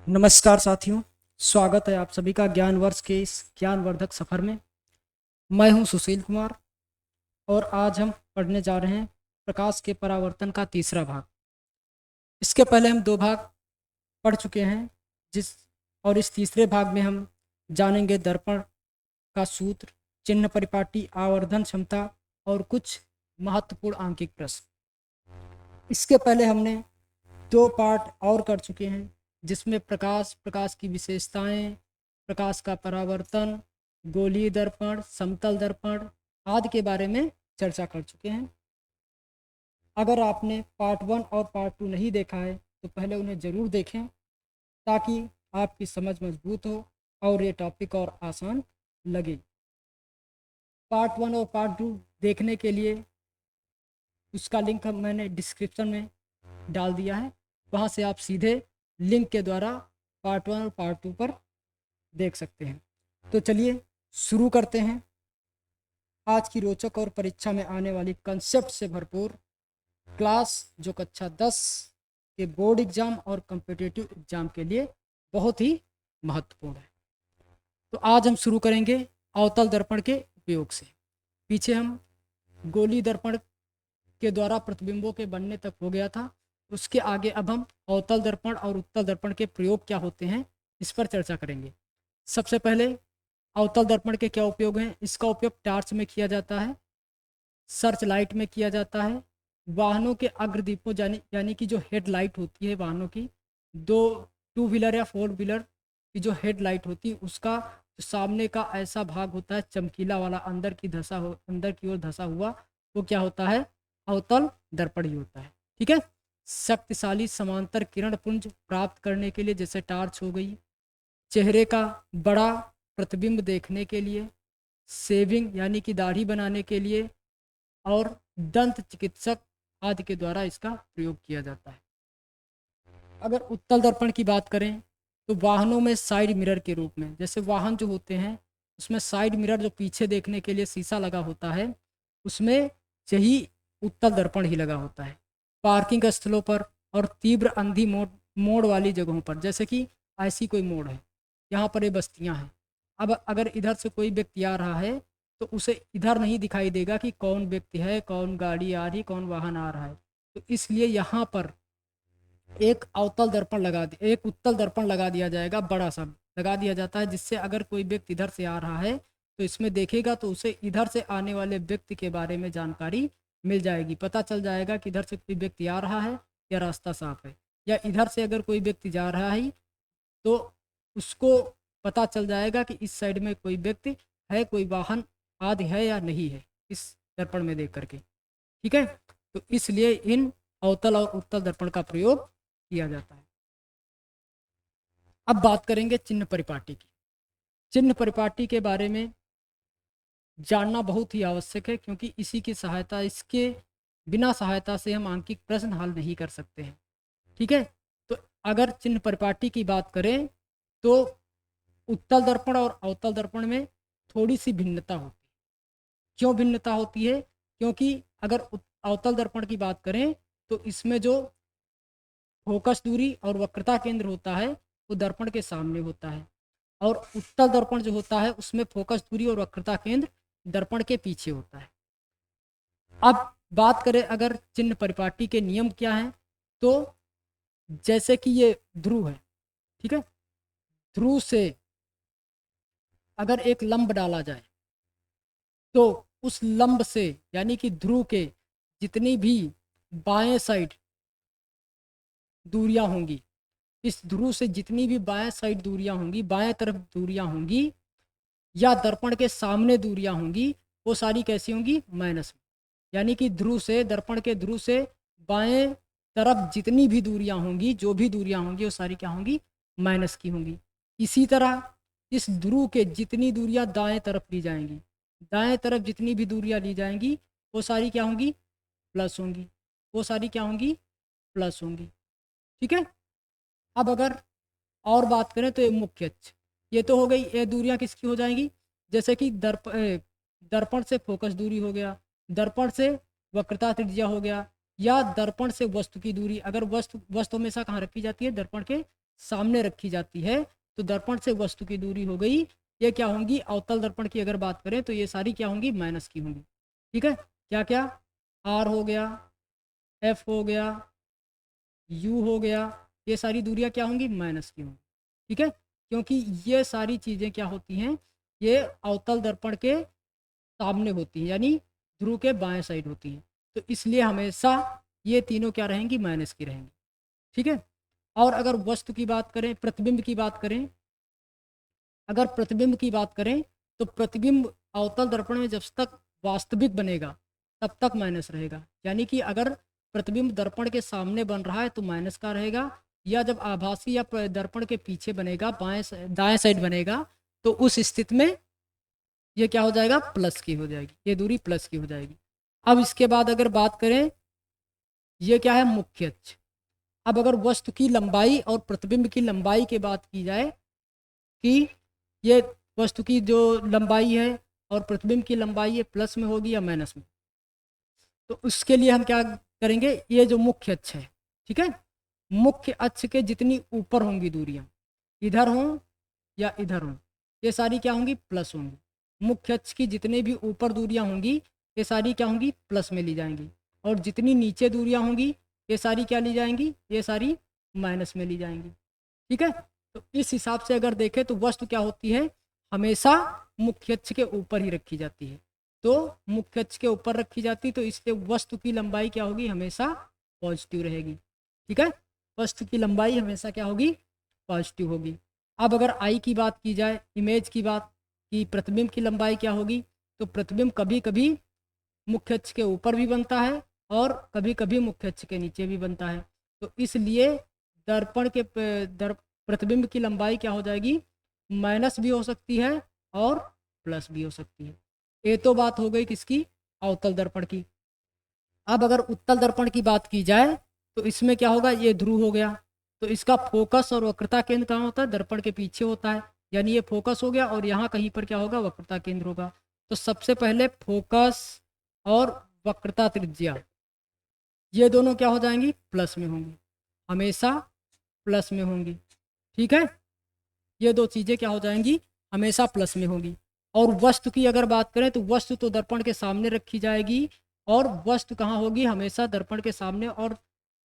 नमस्कार साथियों। स्वागत है आप सभी का ज्ञान वर्ष के इस ज्ञानवर्धक सफ़र में। मैं हूं सुशील कुमार और आज हम पढ़ने जा रहे हैं प्रकाश के परावर्तन का तीसरा भाग। इसके पहले हम दो भाग पढ़ चुके हैं जिस और इस तीसरे भाग में हम जानेंगे दर्पण का सूत्र, चिन्ह परिपाटी, आवर्धन क्षमता और कुछ महत्वपूर्ण आंकिक प्रश्न। इसके पहले हमने दो पार्ट और कर चुके हैं जिसमें प्रकाश, प्रकाश की विशेषताएं, प्रकाश का परावर्तन, गोलीय दर्पण, समतल दर्पण आदि के बारे में चर्चा कर चुके हैं। अगर आपने पार्ट 1 और पार्ट 2 नहीं देखा है तो पहले उन्हें ज़रूर देखें ताकि आपकी समझ मजबूत हो और ये टॉपिक और आसान लगे। पार्ट 1 और पार्ट 2 देखने के लिए उसका लिंक मैंने डिस्क्रिप्शन में डाल दिया है, वहाँ से आप सीधे लिंक के द्वारा पार्ट 1 और पार्ट 2 पर देख सकते हैं। तो चलिए शुरू करते हैं आज की रोचक और परीक्षा में आने वाली कंसेप्ट से भरपूर क्लास, जो कक्षा 10 के बोर्ड एग्जाम और कम्पिटिटिव एग्जाम के लिए बहुत ही महत्वपूर्ण है। तो आज हम शुरू करेंगे अवतल दर्पण के उपयोग से। पीछे हम गोली दर्पण के द्वारा प्रतिबिंबों के बनने तक हो गया था। उसके आगे अब हम अवतल दर्पण और उत्तल दर्पण के प्रयोग क्या होते हैं इस पर चर्चा करेंगे। सबसे पहले अवतल दर्पण के क्या उपयोग हैं। इसका उपयोग टार्च में किया जाता है, सर्च लाइट में किया जाता है, वाहनों के अग्रदीपों यानी कि जो हेडलाइट होती है वाहनों की, दो टू व्हीलर या फोर व्हीलर की जो हेडलाइट होती है उसका जो सामने का ऐसा भाग होता है चमकीला वाला, अंदर की ओर धंसा हुआ, वो क्या होता है, अवतल दर्पण ही होता है। ठीक है। शक्तिशाली समांतर किरण पुंज प्राप्त करने के लिए, जैसे टार्च हो गई, चेहरे का बड़ा प्रतिबिंब देखने के लिए, सेविंग यानी कि दाढ़ी बनाने के लिए और दंत चिकित्सक आदि के द्वारा इसका प्रयोग किया जाता है। अगर उत्तल दर्पण की बात करें तो वाहनों में साइड मिरर के रूप में, जैसे वाहन जो होते हैं उसमें साइड मिरर जो पीछे देखने के लिए शीशा लगा होता है, उसमें यही उत्तल दर्पण ही लगा होता है। पार्किंग स्थलों पर और तीव्र अंधी मोड़ मोड़ वाली जगहों पर, जैसे कि ऐसी कोई मोड़ है, यहाँ पर ये बस्तियाँ हैं, अब अगर इधर से कोई व्यक्ति आ रहा है तो उसे इधर नहीं दिखाई देगा कि कौन व्यक्ति है, कौन गाड़ी आ रही, कौन वाहन आ रहा है। तो इसलिए यहाँ पर एक उत्तल दर्पण लगा दिया जाएगा, बड़ा सा लगा दिया जाता है, जिससे अगर कोई व्यक्ति इधर से आ रहा है तो इसमें देखेगा तो उसे इधर से आने वाले व्यक्ति के बारे में जानकारी मिल जाएगी, पता चल जाएगा कि इधर से कोई व्यक्ति आ रहा है या रास्ता साफ है, या इधर से अगर कोई व्यक्ति जा रहा है तो उसको पता चल जाएगा कि इस साइड में कोई व्यक्ति है, कोई वाहन आदि है या नहीं है, इस दर्पण में देख करके। ठीक है। तो इसलिए इन अवतल और उत्तल दर्पण का प्रयोग किया जाता है। अब बात करेंगे चिन्ह परिपाटी की। चिन्ह परिपाटी के बारे में जानना बहुत ही आवश्यक है, क्योंकि इसके बिना सहायता से हम आंकिक प्रश्न हल नहीं कर सकते हैं। ठीक है। तो अगर चिन्ह परिपाटी की बात करें तो उत्तल दर्पण और अवतल दर्पण में थोड़ी सी भिन्नता होती है। क्यों भिन्नता होती है? क्योंकि अगर अवतल दर्पण की बात करें तो इसमें जो फोकस दूरी और वक्रता केंद्र होता है वो दर्पण के सामने होता है, और उत्तल दर्पण जो होता है उसमें फोकस दूरी और वक्रता केंद्र दर्पण के पीछे होता है। अब बात करें अगर चिन्ह परिपाटी के नियम क्या हैं, तो जैसे कि ये ध्रुव है, ठीक है, ध्रुव से अगर एक लंब डाला जाए तो उस लंब से यानी कि ध्रुव के जितनी भी बाएं साइड दूरियां होंगी, इस ध्रुव से जितनी भी बाएं साइड दूरियां होंगी, बाएं तरफ दूरियां होंगी या दर्पण के सामने दूरियां होंगी, वो सारी कैसी होंगी, माइनस में। यानी कि दर्पण के ध्रुव से बाएं तरफ जितनी भी दूरियां होंगी, जो भी दूरियां होंगी, वो सारी क्या होंगी, माइनस की होंगी। इसी तरह इस ध्रुव के जितनी दूरियां दाएं तरफ ली जाएंगी, दाएं तरफ जितनी भी दूरियां ली जाएंगी वो सारी क्या होंगी, प्लस होंगी, वो सारी क्या होंगी, प्लस होंगी। ठीक है। अब अगर और बात करें तो ये मुख्य अक्ष, ये तो हो गई, ये दूरियां किसकी हो जाएंगी, जैसे कि दर्पण से फोकस दूरी हो गया, दर्पण से वक्रता त्रिज्या हो गया, या दर्पण से वस्तु की दूरी। अगर वस्तु वस्तु हमेशा कहाँ रखी जाती है, दर्पण के सामने रखी जाती है तो दर्पण से वस्तु की दूरी हो गई, ये क्या होंगी, अवतल दर्पण की अगर बात करें तो ये सारी क्या होंगी, माइनस की होंगी। ठीक है, क्या क्या, आर हो गया, एफ हो गया, यू हो गया, ये सारी दूरियां क्या होंगी, माइनस की होंगी। ठीक है, क्योंकि ये सारी चीज़ें क्या होती हैं, ये अवतल दर्पण के सामने होती हैं, यानी ध्रुव के बाएं साइड होती हैं, तो इसलिए हमेशा ये तीनों क्या रहेंगी, माइनस की रहेंगी। ठीक है, और अगर वस्तु की बात करें, प्रतिबिंब की बात करें, अगर प्रतिबिंब की बात करें तो प्रतिबिंब अवतल दर्पण में जब तक वास्तविक बनेगा तब तक माइनस रहेगा, यानी कि अगर प्रतिबिंब दर्पण के सामने बन रहा है तो माइनस का रहेगा, या जब आभासी या दर्पण के पीछे बनेगा, दाएं साइड बनेगा, तो उस स्थिति में ये क्या हो जाएगा, प्लस की हो जाएगी, ये दूरी प्लस की हो जाएगी। अब इसके बाद अगर बात करें, ये क्या है, मुख्य अक्ष। अब अगर वस्तु की लंबाई और प्रतिबिंब की लंबाई की बात की जाए कि ये वस्तु की जो लंबाई है और प्रतिबिंब की लंबाई है प्लस में होगी या माइनस में, तो उसके लिए हम क्या करेंगे, ये जो मुख्य अक्ष है, ठीक है, मुख्य अक्ष के जितनी ऊपर होंगी दूरियां, इधर हों या इधर हों, ये सारी क्या होंगी, प्लस होंगी। मुख्य अक्ष की जितने भी ऊपर दूरियां होंगी ये सारी क्या होंगी, प्लस में ली जाएंगी, और जितनी नीचे दूरियां होंगी ये सारी क्या ली जाएंगी, ये सारी माइनस में ली जाएंगी। ठीक है, तो इस हिसाब से अगर देखें तो वस्तु क्या होती है, हमेशा मुख्य अक्ष के ऊपर ही रखी जाती है, तो मुख्य अक्ष के ऊपर रखी जाती तो इसलिए वस्तु की लंबाई क्या होगी, हमेशा पॉजिटिव रहेगी। ठीक है, वस्तु की लंबाई हमेशा क्या होगी, पॉजिटिव होगी। अब अगर आई की बात की जाए, इमेज की बात, कि प्रतिबिंब की लंबाई क्या होगी, तो प्रतिबिंब कभी कभी मुख्य अक्ष के ऊपर भी बनता है और कभी कभी मुख्य अक्ष के नीचे भी बनता है, तो इसलिए दर्पण के प्रतिबिंब की लंबाई क्या हो जाएगी, माइनस भी हो सकती है और प्लस भी हो सकती है। ये तो बात हो गई किसकी, अवतल दर्पण की। अब अगर उत्तल दर्पण की बात की जाए तो इसमें क्या होगा, ये ध्रुव हो गया, तो इसका फोकस और वक्रता केंद्र कहाँ होता है, दर्पण के पीछे होता है, यानी ये फोकस हो गया और यहाँ कहीं पर क्या होगा, वक्रता केंद्र होगा। तो सबसे पहले फोकस और वक्रता त्रिज्या ये दोनों क्या हो जाएंगी, प्लस में होंगी, हमेशा प्लस में होंगी। ठीक है, ये दो चीज़ें क्या हो जाएंगी, हमेशा प्लस में होंगी। और वस्तु की अगर बात करें तो वस्तु तो दर्पण के सामने रखी जाएगी, और वस्तु कहाँ होगी, हमेशा दर्पण के सामने और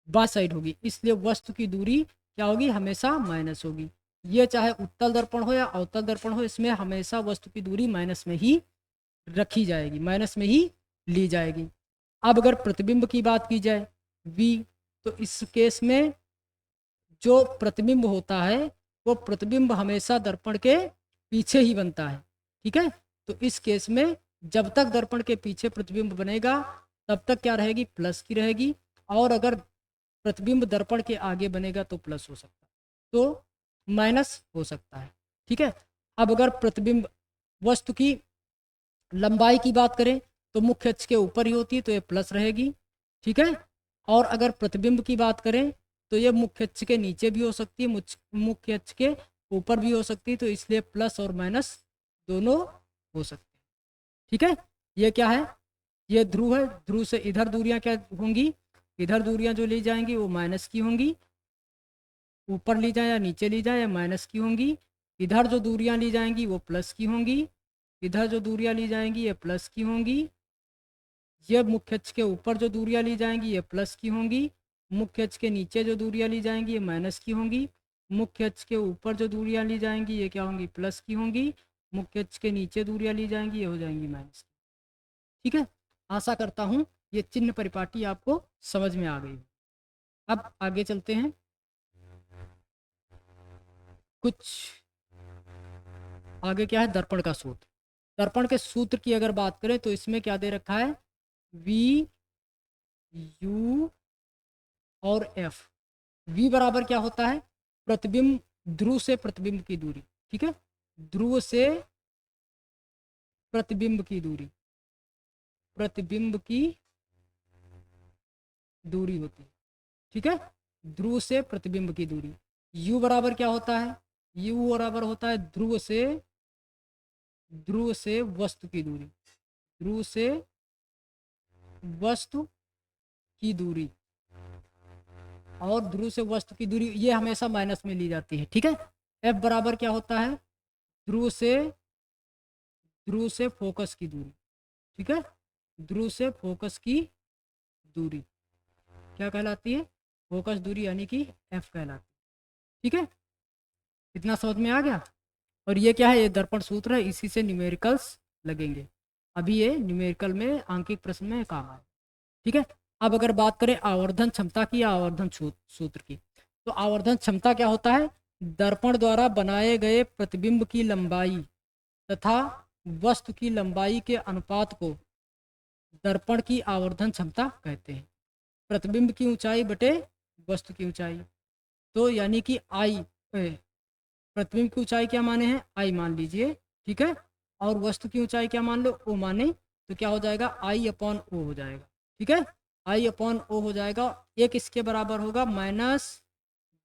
बाएं साइड होगी, इसलिए वस्तु की दूरी क्या होगी, हमेशा माइनस होगी। ये चाहे उत्तल दर्पण हो या अवतल दर्पण हो, इसमें हमेशा वस्तु की दूरी माइनस में ही रखी जाएगी, माइनस में ही ली जाएगी। अब अगर प्रतिबिंब की बात की जाए V, तो इस केस में जो प्रतिबिंब होता है वो प्रतिबिंब हमेशा दर्पण के पीछे ही बनता है। ठीक है, तो इस केस में जब तक दर्पण के पीछे प्रतिबिंब बनेगा तब तक क्या रहेगी, प्लस की रहेगी, और अगर प्रतिबिंब दर्पण के आगे बनेगा तो प्लस हो सकता है, तो माइनस हो सकता है। ठीक है, अब अगर प्रतिबिंब वस्तु की लंबाई की बात करें तो मुख्य अक्ष के ऊपर ही होती है तो ये प्लस रहेगी। ठीक है, और अगर प्रतिबिंब की बात करें तो ये मुख्य अक्ष के नीचे भी हो सकती है, मुख्य अक्ष के ऊपर भी हो सकती है, तो इसलिए प्लस और माइनस दोनों हो सकते हैं। ठीक है, ये क्या है, ये ध्रुव है, ध्रुव से इधर दूरियां क्या होंगी, इधर दूरियां जो ली जाएंगी वो माइनस की होंगी, ऊपर ली जाए या नीचे ली जाए या माइनस की होंगी। इधर जो दूरियां ली जाएंगी वो प्लस की होंगी, इधर जो दूरियां ली जाएंगी ये प्लस की होंगी, ये मुख्य अक्ष के ऊपर जो दूरियां ली जाएंगी ये प्लस की होंगी, मुख्य अक्ष के नीचे जो दूरियां ली जाएंगी ये माइनस की होंगी, मुख्य अक्ष के ऊपर जो दूरियां ली जाएंगी ये क्या होंगी, प्लस की होंगी, मुख्य अक्ष के नीचे दूरियां ली जाएंगी ये हो जाएंगी माइनस की। ठीक है, आशा करता हूँ ये चिन्ह परिपाटी आपको समझ में आ गई। अब आगे चलते हैं, कुछ आगे क्या है, दर्पण का सूत्र। दर्पण के सूत्र की अगर बात करें तो इसमें क्या दे रखा है, V U और F। V बराबर क्या होता है, प्रतिबिंब ध्रुव से प्रतिबिंब की दूरी। ठीक है, ध्रुव से प्रतिबिंब की दूरी, प्रतिबिंब की दूरी होती है। ठीक है, ध्रुव से प्रतिबिंब की दूरी। U बराबर क्या होता है, U बराबर होता है ध्रुव से वस्तु की दूरी, ध्रुव से वस्तु की दूरी। और ध्रुव से वस्तु की दूरी ये हमेशा माइनस में ली जाती है, ठीक है। एफ बराबर क्या होता है, ध्रुव से फोकस की दूरी, ठीक है। ध्रुव से फोकस की दूरी क्या कहलाती है, फोकस दूरी, यानी कि एफ कहलाती है, ठीक है। इतना समझ में आ गया। और ये क्या है, ये दर्पण सूत्र है, इसी से न्यूमेरिकल्स लगेंगे। अभी ये न्यूमेरिकल में आंकिक प्रश्न में काम आए, ठीक है। अब अगर बात करें आवर्धन क्षमता की या आवर्धन सूत्र की, तो आवर्धन क्षमता क्या होता है, दर्पण द्वारा बनाए गए प्रतिबिंब की लंबाई तथा वस्तु की लंबाई के अनुपात को दर्पण की आवर्धन क्षमता कहते हैं। प्रतिबिंब की ऊंचाई बटे वस्तु की ऊंचाई, तो यानी कि आई, प्रतिबिंब की ऊंचाई क्या माने हैं, आई मान लीजिए, ठीक है। और वस्तु की ऊंचाई क्या मान लो, ओ माने, तो क्या हो जाएगा, आई अपॉन ओ हो जाएगा, ठीक है। आई अपॉन ओ हो जाएगा, एक इसके बराबर होगा माइनस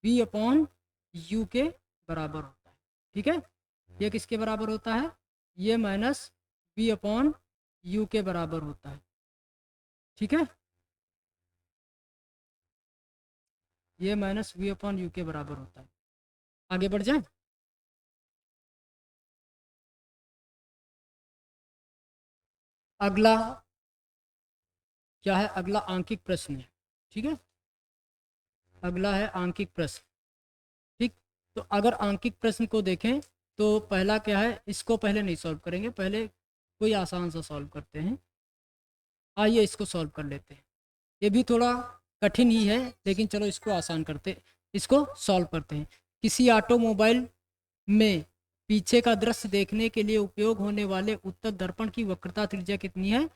बी अपॉन यू के बराबर होता है, ठीक है। ये किसके बराबर होता है, ये माइनस बी अपॉन यू के बराबर होता है, ठीक है। ये माइनस वी अपॉन यू के बराबर होता है। आगे बढ़ जाए। अगला क्या है, अगला आंकिक प्रश्न है, ठीक है। अगला है आंकिक प्रश्न, ठीक। तो अगर आंकिक प्रश्न को देखें तो पहला क्या है, इसको पहले नहीं सॉल्व करेंगे, पहले कोई आसान सा सॉल्व करते हैं। आइए इसको सॉल्व कर लेते हैं। ये भी थोड़ा कठिन ही है, लेकिन चलो इसको आसान करते, इसको सॉल्व करते हैं। किसी ऑटोमोबाइल में पीछे का दृश्य देखने के लिए उपयोग होने वाले उत्तल दर्पण की वक्रता त्रिज्या कितनी है,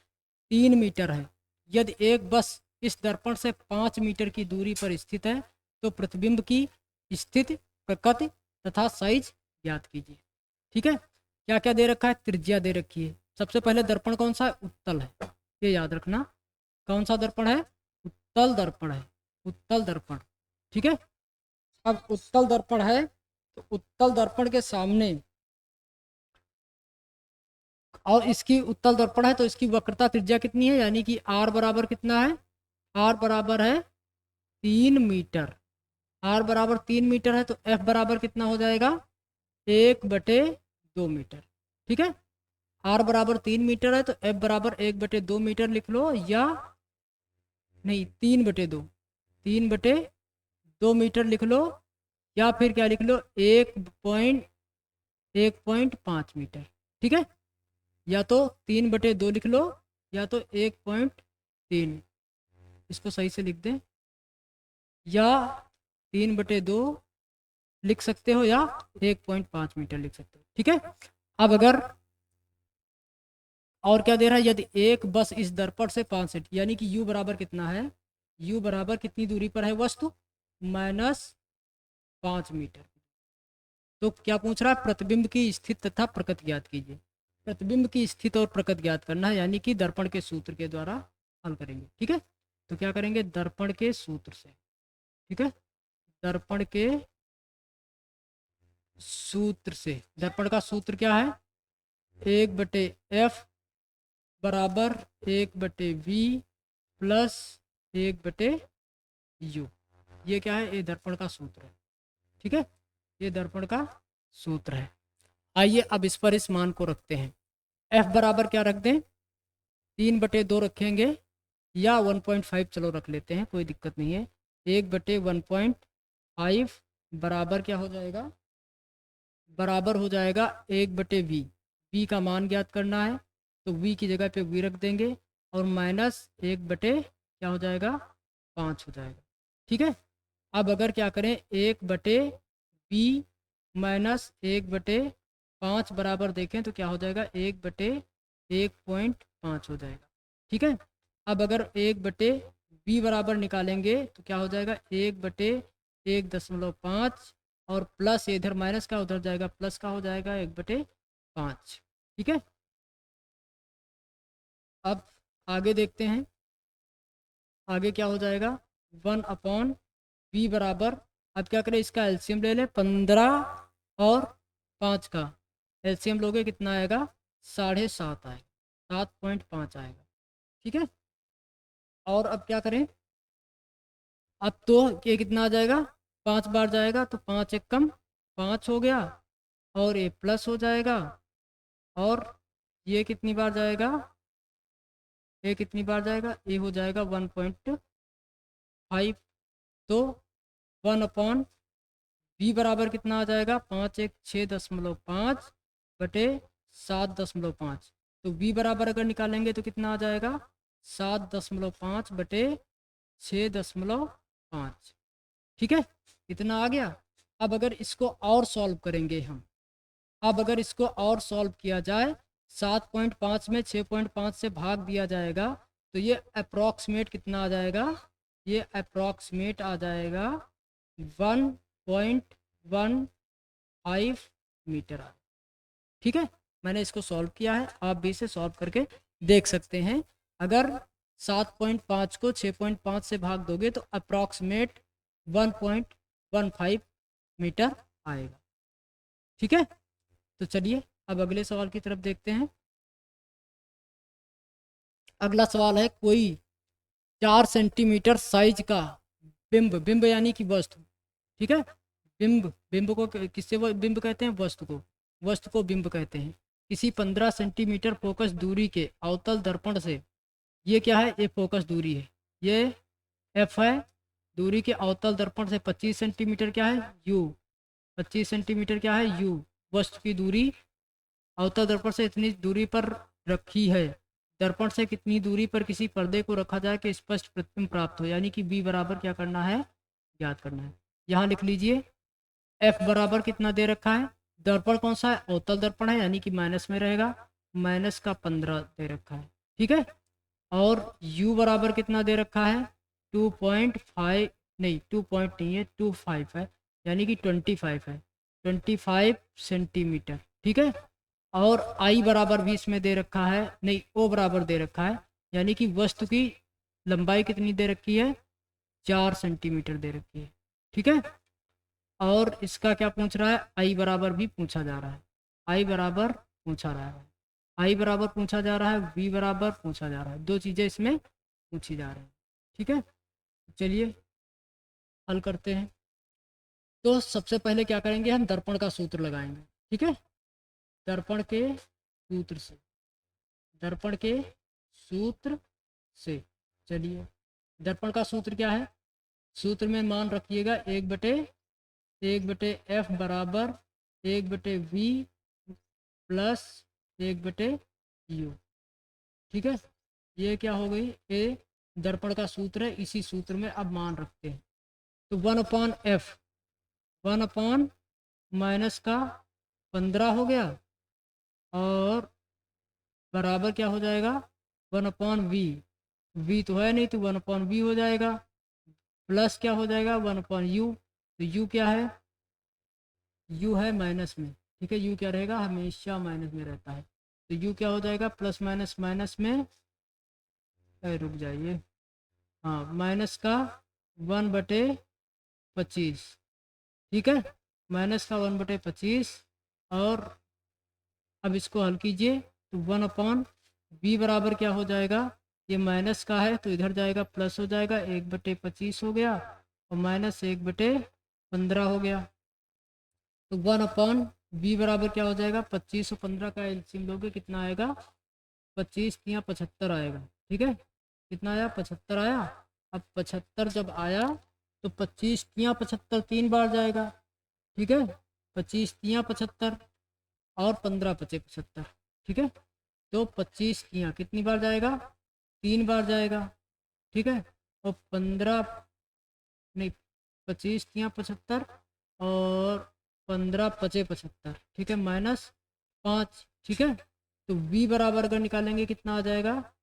3 मीटर है। यदि एक बस इस दर्पण से 5 मीटर की दूरी पर स्थित है तो प्रतिबिंब की स्थिति, प्रकृति तथा साइज ज्ञात कीजिए, ठीक है। क्या क्या दे रखा है, त्रिज्या दे रखी है। सबसे पहले दर्पण कौन सा है, उत्तल है, ये याद रखना। कौन सा दर्पण है, उत्तल दर्पण है, उत्तल दर्पण, ठीक है। अब उत्तल दर्पण है तो उत्तल दर्पण के सामने, और इसकी उत्तल दर्पण है तो इसकी वक्रता त्रिज्या कितनी है, यानी कि आर बराबर कितना है, आर बराबर है 3 मीटर। आर बराबर 3 मीटर है तो एफ बराबर कितना हो जाएगा, 1/2 मीटर, ठीक है। आर बराबर 3 मीटर है तो एफ बराबर 1/2 मीटर लिख लो, या नहीं 3/2, 3/2 मीटर लिख लो, या फिर क्या लिख लो, 1.5 मीटर, ठीक है। या तो 3/2 लिख लो, या तो 1.3, इसको सही से लिख दें, या 3/2 लिख सकते हो, या 1.5 मीटर लिख सकते हो, ठीक है। अब अगर और क्या दे रहा है, यदि एक बस इस दर्पण से 5 सेंट, यानी कि u बराबर कितना है, u बराबर कितनी दूरी पर है वस्तु, -5 मीटर। तो क्या पूछ रहा है, प्रतिबिंब की स्थिति तथा प्रकृति ज्ञात कीजिए। प्रतिबिंब की स्थिति और प्रकृति ज्ञात करना है, यानी कि दर्पण के सूत्र के द्वारा हल करेंगे, ठीक है। तो क्या करेंगे, दर्पण के सूत्र से, ठीक है। दर्पण के सूत्र से, दर्पण का सूत्र क्या है, 1/f बराबर 1/v प्लस 1/u। ये क्या है, ये दर्पण का सूत्र है, ठीक है। ये दर्पण का सूत्र है। आइए अब इस पर इस मान को रखते हैं। f बराबर क्या रख दें, 3/2 रखेंगे, या 1.5 चलो रख लेते हैं, कोई दिक्कत नहीं है। 1/1.5 बराबर क्या हो जाएगा, बराबर हो जाएगा 1/v। v का मान ज्ञात करना है तो v की जगह पे v रख देंगे, और माइनस 1/क्या हो जाएगा, 5 हो जाएगा, ठीक है। अब अगर क्या करें, 1/v माइनस 1/5 बराबर देखें तो क्या हो जाएगा, 1/1.5 हो जाएगा, ठीक है। अब अगर 1/v बराबर निकालेंगे तो क्या हो जाएगा, 1/1.5, और प्लस इधर माइनस का उधर जाएगा, प्लस का हो जाएगा 1/5, ठीक है। अब आगे देखते हैं, आगे क्या हो जाएगा, 1/v बराबर, अब क्या करें, इसका एलसीएम ले लें, 15 और 5 का एलसीएम लोगे कितना आएगा, 7.5 आएगा, 7.5 आएगा, ठीक है। और अब क्या करें, अब तो ये कितना आ जाएगा, 5 बार जाएगा तो 5 एक कम 5 हो गया, और ये प्लस हो जाएगा, और ये कितनी बार जाएगा, ये कितनी बार जाएगा, ये हो जाएगा 1.5। तो 1/v बराबर कितना आ जाएगा, 5 × 1 = 6.5 बटे 7.5। तो v बराबर अगर निकालेंगे तो कितना आ जाएगा, 7.5 बटे 6.5। ठीक है, इतना आ गया। अब अगर इसको और सॉल्व करेंगे हम, अब अगर इसको और सॉल्व किया जाए, 7.5 में 6.5 से भाग दिया जाएगा तो ये अप्रॉक्सीमेट कितना आ जाएगा, ये अप्रॉक्सीमेट आ जाएगा 1.15 मीटर। ठीक है, मैंने इसको सॉल्व किया है, आप भी इसे सॉल्व करके देख सकते हैं। अगर 7.5 को 6.5 से भाग दोगे तो अप्रॉक्सीमेट 1.15 मीटर आएगा। ठीक है, तो चलिए अब अगले सवाल की तरफ देखते हैं। अगला सवाल है, कोई 4 सेंटीमीटर साइज का बिंब, बिंब यानी कि वस्तु, ठीक है, बिंब, बिंब को किससे वो बिंब कहते हैं, वस्तु को बिंब कहते हैं, किसी 15 सेंटीमीटर फोकस दूरी के अवतल दर्पण से, ये क्या है, ये फोकस दूरी है, ये एफ है, दूरी के अवतल दर्पण से 25 सेंटीमीटर क्या है, यू, 25 सेंटीमीटर क्या है, यू, वस्तु की दूरी अवतल दर्पण से इतनी दूरी पर रखी है, दर्पण से कितनी दूरी पर किसी पर्दे को रखा जाए कि स्पष्ट प्रतिबिंब प्राप्त हो, यानी कि बी बराबर क्या करना है, ज्ञात करना है। यहाँ लिख लीजिए, एफ बराबर कितना दे रखा है, दर्पण कौन सा है, अवतल दर्पण है, यानी कि माइनस में रहेगा, माइनस का 15 दे रखा है। ठीक है, और u बराबर कितना दे रखा है, 2.5, नहीं 2 नहीं है, 25 है, यानी कि 25 है, 25 सेंटीमीटर। ठीक है, और आई बराबर भी इसमें दे रखा है, नहीं ओ बराबर दे रखा है, यानी कि वस्तु की लंबाई कितनी दे रखी है, 4 सेंटीमीटर दे रखी है। ठीक है, और इसका क्या पूछ रहा है, आई बराबर भी पूछा जा रहा है, आई बराबर पूछा रहा है, आई बराबर पूछा जा रहा है, वी बराबर पूछा जा रहा है, दो चीज़ें इसमें पूछी जा रही हैं। ठीक है, चलिए हल करते हैं। तो सबसे पहले क्या करेंगे, हम दर्पण का सूत्र लगाएंगे। ठीक है, दर्पण के सूत्र से, दर्पण के सूत्र से, चलिए दर्पण का सूत्र क्या है, सूत्र में मान रखिएगा 1/1/f बराबर 1/v प्लस 1/u। ठीक है, ये क्या हो गई, ये दर्पण का सूत्र है, इसी सूत्र में अब मान रखते हैं। तो 1/f, 1 माइनस का 15 हो गया, और बराबर क्या हो जाएगा, 1/v, v तो है नहीं तो 1/v हो जाएगा, प्लस क्या हो जाएगा 1/u, तो u क्या है, u है माइनस में। ठीक है, u क्या रहेगा, हमेशा माइनस में रहता है, तो u क्या हो जाएगा, प्लस माइनस माइनस में, रुक जाइए, हाँ माइनस का 1/25। ठीक है, माइनस का 1/25, और अब इसको हल कीजिए तो 1/v बराबर क्या हो जाएगा, ये माइनस का है तो इधर जाएगा प्लस हो जाएगा, 1/25 हो गया, और माइनस 1/15 हो गया। तो 1/v बराबर क्या हो जाएगा, 25 और 15 का एलसीएम लोगे कितना आएगा, 25 या 75 आएगा। ठीक है, कितना आया, 75 आया। अब 75 जब आया तो 25 या 75 3 बार जाएगा। ठीक है, 25 या 75 और 15 पचे 75। ठीक है, तो 25 यहाँ कितनी बार जाएगा, 3 बार जाएगा। ठीक है, और 15 नहीं, 25 या 75 और 15 पचे 75। ठीक है, -5। ठीक है, तो v बराबर अगर निकालेंगे कितना आ जाएगा,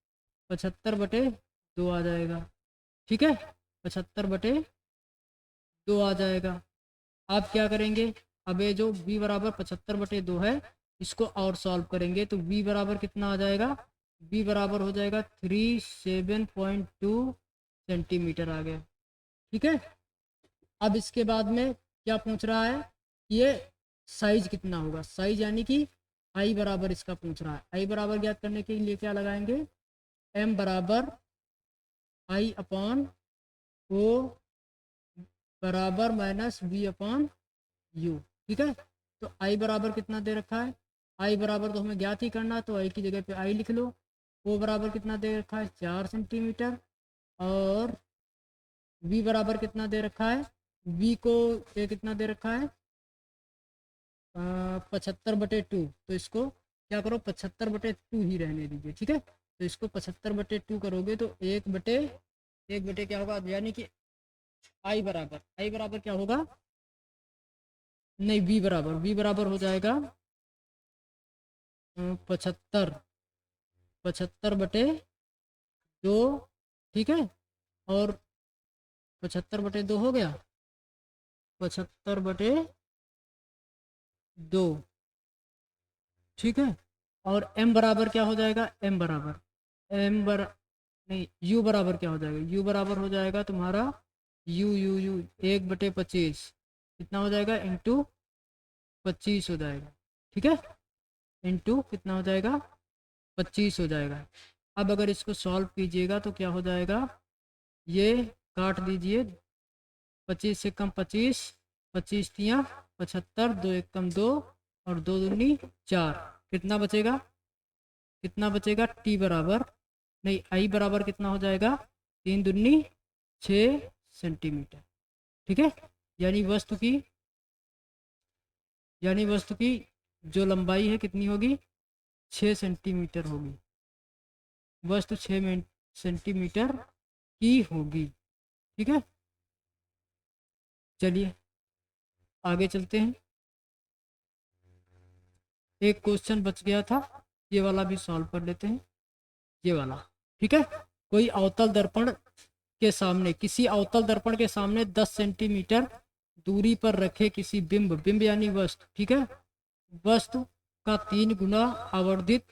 75/2 आ जाएगा। ठीक है, 75/2 आ जाएगा। आप क्या करेंगे, अब ये जो v बराबर 75/2 है इसको और सॉल्व करेंगे तो v बराबर कितना आ जाएगा, v बराबर हो जाएगा 37.2 सेंटीमीटर आ गया। ठीक है, अब इसके बाद में क्या पूछ रहा है, ये साइज कितना होगा, साइज यानी कि आई बराबर इसका पूछ रहा है। आई बराबर ज्ञात करने के लिए क्या लगाएंगे, m बराबर I/O बराबर माइनस वी अपॉन यू। ठीक है, तो आई बराबर कितना दे रखा है, आई बराबर तो हमें ज्ञात ही करना है, तो आई की जगह पे आई लिख लो। वो बराबर कितना दे रखा है 4 सेंटीमीटर, और वी बराबर कितना दे रखा है, वी को ये कितना दे रखा है 75/2। तो इसको क्या करो 75/2 ही रहने दीजिए। ठीक है, तो इसको 75/2 करोगे तो 1/1 क्या होगा, यानी कि आई बराबर क्या होगा, नहीं वी बराबर हो जाएगा 75/2। ठीक है, और 75/2 हो गया, 75/2। ठीक है, और m बराबर क्या हो जाएगा, नहीं u बराबर क्या हो जाएगा, u बराबर हो जाएगा तुम्हारा यू 1/25 कितना हो जाएगा, इंटू 25 हो जाएगा। ठीक है, इंटू कितना हो जाएगा 25 हो जाएगा। अब अगर इसको सॉल्व कीजिएगा तो क्या हो जाएगा, ये काट दीजिए, 25 से कम 25, 25 तियाँ 75, 2 1 कम 2, और 2 दूनी 4, कितना बचेगा, टी बराबर, नहीं आई बराबर कितना हो जाएगा 3 दूनी 6 सेंटीमीटर। ठीक है, यानी वस्तु की जो लंबाई है कितनी होगी 6 सेंटीमीटर होगी, वस्तु 6 सेंटीमीटर की होगी। ठीक है, चलिए आगे चलते हैं। एक क्वेश्चन बच गया था, ये वाला भी सॉल्व कर लेते हैं, ये वाला। ठीक है, कोई अवतल दर्पण के सामने, किसी अवतल दर्पण के सामने 10 सेंटीमीटर दूरी पर रखे किसी बिंब यानी वस्तु, ठीक है, वस्तु का 3 गुना आवर्धित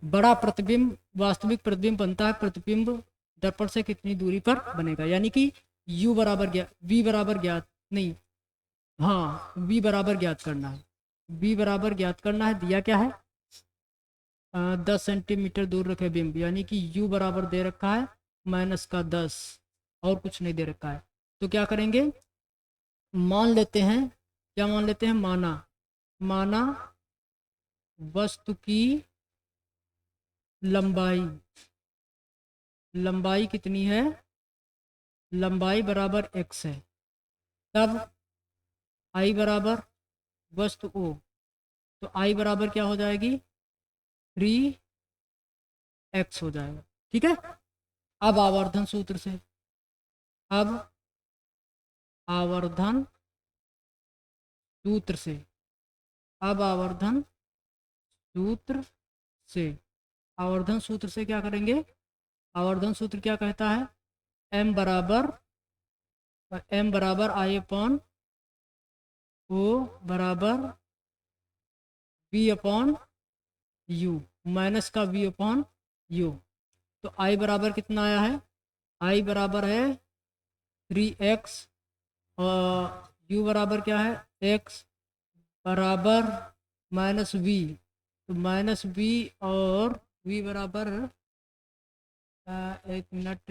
बड़ा प्रतिबिंब वास्तविक प्रतिबिंब बनता है, प्रतिबिंब दर्पण से कितनी दूरी पर बनेगा, यानी कि u बराबर वी बराबर ज्ञात, नहीं हाँ v बराबर ज्ञात करना है, v बराबर ज्ञात करना है। दिया क्या है 10 सेंटीमीटर दूर रखे बिंब, यानी कि u बराबर दे रखा है -10, और कुछ नहीं दे रखा है। तो क्या करेंगे, मान लेते हैं, क्या मान लेते हैं, माना वस्तु की लंबाई कितनी है, लंबाई बराबर x है, तब आई बराबर वस्तु O, तो आई बराबर क्या हो जाएगी 3x हो जाएगा। ठीक है, अब आवर्धन सूत्र से, अब आवर्धन सूत्र से आवर्धन सूत्र से क्या करेंगे, आवर्धन सूत्र क्या कहता है, m बराबर आई अपॉन ओ बराबर v अपॉन यू, माइनस का v अपॉन यू। तो i बराबर कितना आया है, i बराबर है 3x, और u बराबर क्या है, x बराबर -v, तो -v और v बराबर एक मिनट,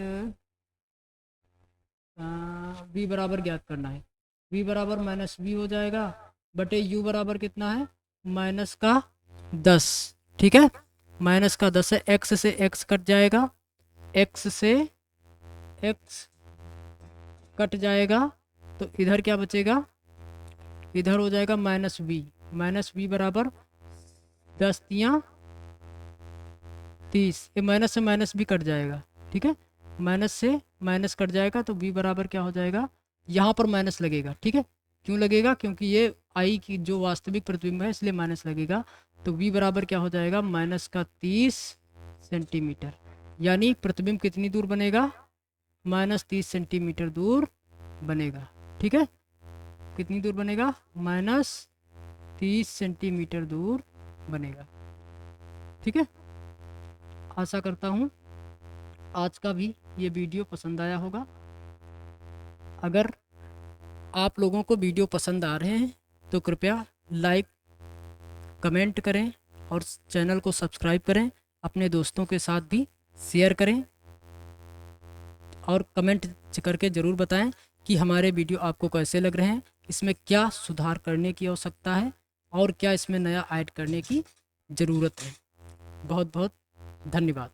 v बराबर ज्ञात करना है, v बराबर -v हो जाएगा, बटे u बराबर कितना है -10। ठीक है, -10 है, x से x कट जाएगा, x से x कट जाएगा, तो इधर क्या बचेगा, इधर हो जाएगा -v बराबर 10 तियाँ 30, ये माइनस से माइनस भी कट जाएगा। ठीक है, माइनस से माइनस कट जाएगा, तो v बराबर क्या हो जाएगा, यहाँ पर माइनस लगेगा। ठीक है, क्यों लगेगा, क्योंकि ये आई की जो वास्तविक प्रतिबिंब है, इसलिए माइनस लगेगा। तो v बराबर क्या हो जाएगा -30 सेंटीमीटर, यानी प्रतिबिंब कितनी दूर बनेगा, -30 सेंटीमीटर दूर बनेगा। ठीक है, कितनी दूर बनेगा, -30 सेंटीमीटर दूर बनेगा। ठीक है, आशा करता हूँ आज का भी ये वीडियो पसंद आया होगा। अगर आप लोगों को वीडियो पसंद आ रहे हैं तो कृपया लाइक कमेंट करें और चैनल को सब्सक्राइब करें, अपने दोस्तों के साथ भी शेयर करें, और कमेंट करके ज़रूर बताएं कि हमारे वीडियो आपको कैसे लग रहे हैं, इसमें क्या सुधार करने की आवश्यकता है और क्या इसमें नया ऐड करने की ज़रूरत है। बहुत बहुत धन्यवाद।